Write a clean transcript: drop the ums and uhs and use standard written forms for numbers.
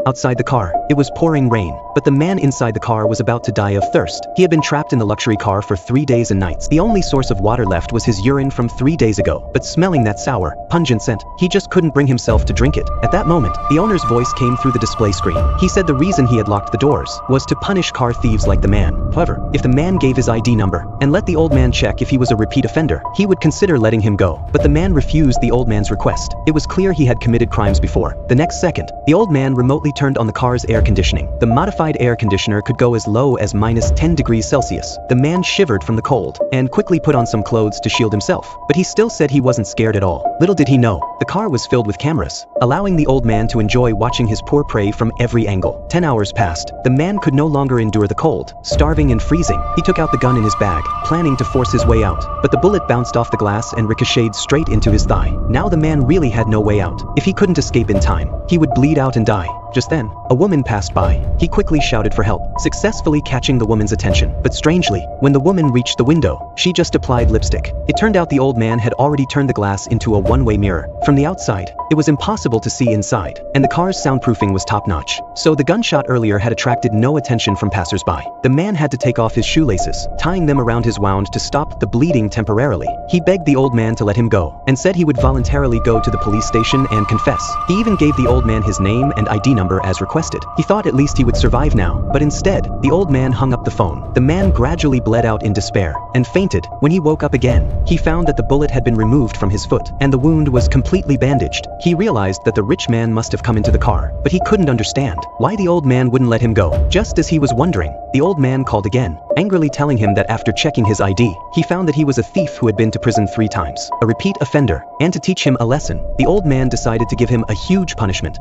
Outside the car, it was pouring rain, but the man inside the car was about to die of thirst. He had been trapped in the luxury car for 3 days and nights. The only source of water left was his urine from 3 days ago, but smelling that sour, pungent scent, he just couldn't bring himself to drink it. At that moment, the owner's voice came through the display screen. He said the reason he had locked the doors was to punish car thieves like the man. However, if the man gave his ID number and let the old man check if he was a repeat offender, he would consider letting him go. But the man refused the old man's request. It was clear he had committed crimes before. The next second, the old man remotely turned on the car's air conditioning. The modified air conditioner could go as low as -10 degrees Celsius. The man shivered from the cold and quickly put on some clothes to shield himself. But he still said he wasn't scared at all. Little did he know, the car was filled with cameras, allowing the old man to enjoy watching his poor prey from every angle. 10 hours passed. The man could no longer endure the cold, starving and freezing. He took out the gun in his bag, planning to force his way out. But the bullet bounced off the glass and ricocheted straight into his thigh. Now the man really had no way out. If he couldn't escape in time, he would bleed out and die. Just then, a woman passed by. He quickly shouted for help, successfully catching the woman's attention. But strangely, when the woman reached the window, she just applied lipstick. It turned out the old man had already turned the glass into a one-way mirror. From the outside, it was impossible to see inside, and the car's soundproofing was top-notch. So the gunshot earlier had attracted no attention from passers-by. The man had to take off his shoelaces, tying them around his wound to stop the bleeding temporarily. He begged the old man to let him go, and said he would voluntarily go to the police station and confess. He even gave the old man his name and ID number as requested. He thought at least he would survive now, but instead, the old man hung up the phone. The man gradually bled out in despair and fainted. When he woke up again, he found that the bullet had been removed from his foot, and the wound was completely bandaged. He realized that the rich man must have come into the car, but he couldn't understand why the old man wouldn't let him go. Just as he was wondering, the old man called again, angrily telling him that after checking his ID, he found that he was a thief who had been to prison 3 times, a repeat offender, and to teach him a lesson, the old man decided to give him a huge punishment.